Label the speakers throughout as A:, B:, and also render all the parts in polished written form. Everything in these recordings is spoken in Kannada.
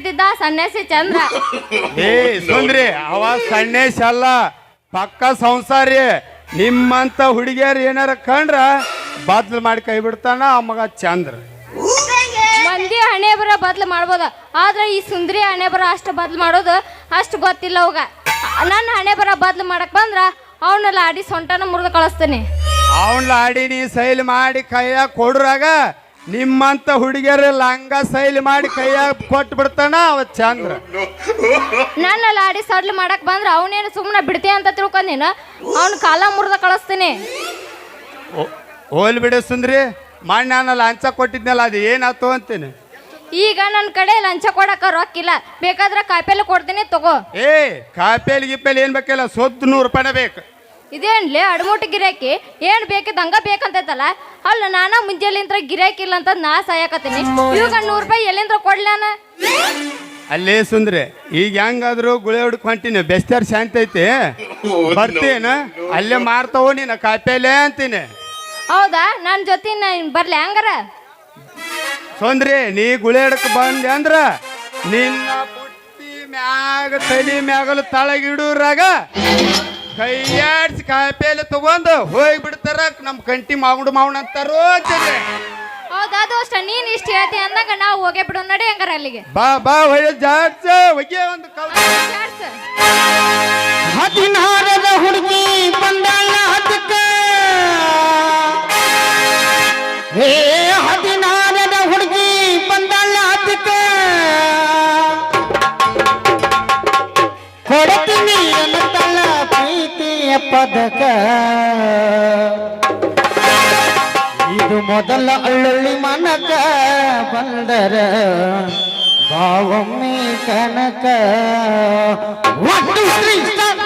A: ಬಿದ್ದಿದ್ದ ಸನ್ಯಾಸಿ ಚಂದ್ರ.
B: ಏ ಸುಂದ್ರಿ ಅವ ಸನ್ಯಾಸಿ ಅಲ್ಲ, ಪಕ್ಕ ಸಂಸಾರಿ. ನಿಮ್ಮಂತ ಹುಡುಗಿಯರು ಏನಾರ ಕಂಡ್ರ ಬದ್ಲು ಮಾಡಿ ಕೈ ಬಿಡ್ತಾನ ಆ ಮಗ ಚಂದ್ರ.
A: ಮಂದಿ ಹಣೆ ಬರ ಬದ್ಲು ಮಾಡ್ಬೋದ, ಆದ್ರೆ ಈ ಸುಂದ್ರಿ ಹಣೆ ಬರ ಅಷ್ಟು ಬದ್ಲು ಮಾಡೋದು ಅಷ್ಟು ಗೊತ್ತಿಲ್ಲ ಅವಾಗ. ನನ್ನ ಹಣೆ ಬರ ಬದ್ಲು ಮಾಡಕ್ ಬಂದ್ರ ಅವನ್ನೆಲ್ಲ ಆಡಿ ಸೊಂಟನ ಮುರಿದು ಕಳಿಸ್ತೇನೆ.
B: ಅವನ್ಲ ಆಡಿ ನೀ ಸೈಲ್ ಮಾಡಿ ಕೈಯಾಗ ಕೊಡ್ರಾಗ ನಿಮ್ಮಂತ ಹುಡುಗಿಯರ ಲಂಗ ಸೈಲ್ ಮಾಡಿ ಕೈಯಾಗ ಕೊಟ್ಟು ಬಿಡ್ತಾನ ಅವ ಚಂದ್ರ.
A: ನನ್ನ ಲಾಡಿ ಸಡ್ಲು ಮಾಡಕ್ ಬಂದ್ರ ಅವನೇನು ಸುಮ್ಮನೆ ಬಿಡ್ತೀಯ ಅಂತ ತಿಳ್ಕೊಂಡೀನ, ಅವ್ನ ಕಾಲ ಮುರಿದ ಕಳಿಸ್ತೀನಿ.
B: ಹೋಲ್ ಬಿಡ ಸುಂದ್ರಿ, ಮಾಡಿ ನಾನು ಲಂಚ ಕೊಟ್ಟಿದ್ನಲ್ಲ ಅದು ಏನಾಯ್ತು ಅಂತೀನಿ.
A: ಈಗ ನನ್ನ ಕಡೆ ಲಂಚ ಕೊಡಕ ರೊಕ್ಕಿಲ್ಲ, ಬೇಕಾದ್ರೆ ಕಾಯಿಪಲ್ಲೆ ಕೊಡ್ತೀನಿ ತಗೋ.
B: ಏ ಕಾಯಿಪಲ್ಲೆ ಗಿಪ್ಪೆಲ್ ಏನ್ ಬೇಕಿಲ್ಲ, ಸೊದ್ದು 100 ರೂಪಾಯಿನ ಬೇಕು.
A: ಇದೇನ್ಲಿ ಅಡಮೂಟಿ ಗಿರಾಕಿ ಏನ್ ಬೇಕಿದ್ ಹಂಗ ಬೇಕಂತೈತಲ್ಲ. ಅಲ್ಲ ನಾನ ಮುಂಜಾನೆಲಿಂತ್ರ ಗಿರಾಕಿ ಇಲ್ಲ ಅಂತ ನಾ ಸಾಯಕತ್ತೀನಿ, ಇವಾಗ 100 ರೂಪಾಯಿ ಎಲ್ಲಿಂದ್ರ ಕೊಡ್ಲಾನ?
B: ಅಲ್ಲೇ ಸುಂದ್ರಿ ಈಗ ಹೆಂಗಾದ್ರು ಗುಳೆ ಹುಡುಕ್ ಹೊಂಟೀನಿ, ಬೆಸ್ತಾರ ಶಾಂತಿ ಐತಿ, ಬರ್ತೀನ ಅಲ್ಲೇ ಮಾರ್ತಾವ ನೀನು ಕಾಯಿಪಲ್ಲೆ ಅಂತೀನಿ.
A: ಹೌದಾ, ನನ್ನ ಜೊತೆ ಬರ್ಲಿ ಹಂಗಾರ?
B: ಸುಂದ್ರಿ ನೀ ಗುಳೆ ಹಿಡಕ್ ಬಂದೆ ಅಂದ್ರ ನಿನ್ನ ಪುಟ್ಟಿ ಮ್ಯಾಗ ತಲಿ ಮ್ಯಾಗಲು ತಳಗಿಡೂರಾಗ ಕೈಯಾಡ್ಸಿ ಕಾಯಿಪಲ್ಲೆ ತಗೊಂಡು ಹೋಗಿ ಬಿಡ್ತಾರ. ನಮ್ ಕಂಟಿ ಮಾವುಡು ಮಾವಣ ಅಂತಾರೋ ಅಂತೀನಿ.
A: ಹೌದಾ ದೋಸ್ತ, ನೀನ್ ಇಷ್ಟ ಹೇಳ್ತಿ ಅಂದಾಗ ನಾವು ಹೋಗೇ ಬಿಡು, ನಡಿ ಹಂಗಾರ ಅಲ್ಲಿಗೆ.
B: ಬಾ ಬಾ ಹೊಯ್ಯ ಜಾಡ್ಸ ಒಗ್ಗೆ ಒಂದು
A: ಜಾಡ್ಸ.
C: 16ದ ಹುಡುಗಿ ಬಂದಾಳ ಹತ್ತಕ್ಕ, ಹೇ 16ದ ಹುಡುಗಿ ಬಂದಾಳ ಹತ್ತಕ್ಕ, ಕೊಡ್ತೀನಿ ಅನ್ನತಳ ಪ್ರೀತಿಯ ಪದಕ. ಇದು ಮೊದಲ ಅಳ್ಳಳ್ಳಿ ಮನಕ ಬಂದರ ಭಾವಮ್ಮಿ ಕನಕ. 1 2 3 ಸ್ಟಾರ್ಟ್.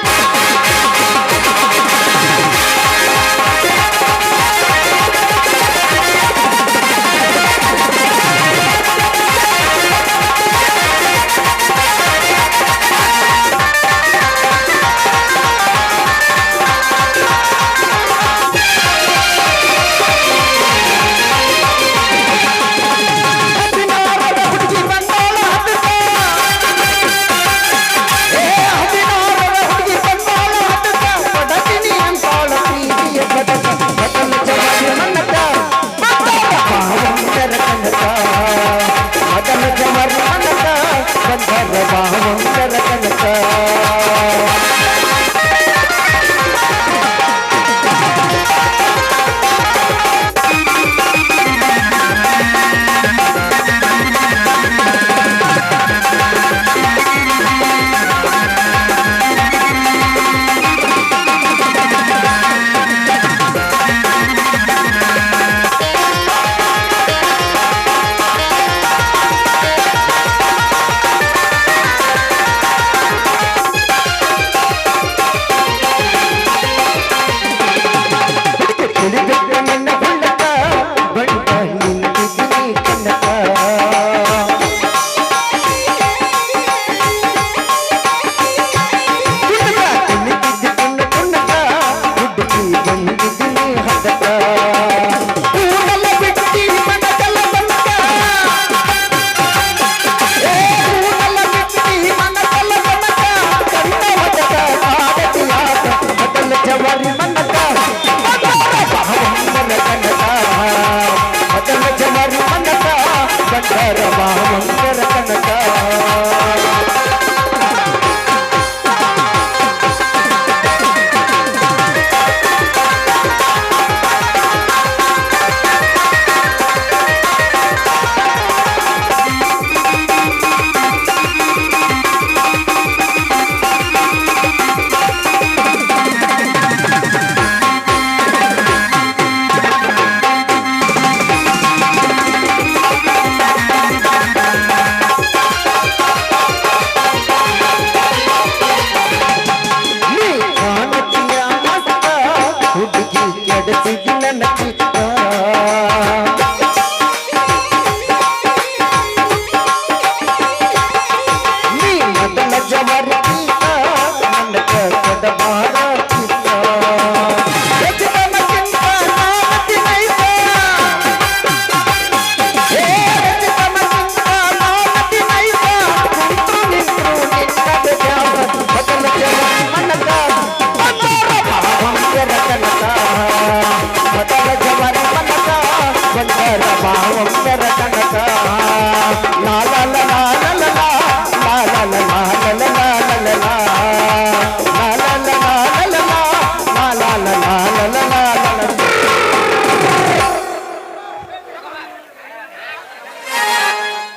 C: ನಕ ನಕ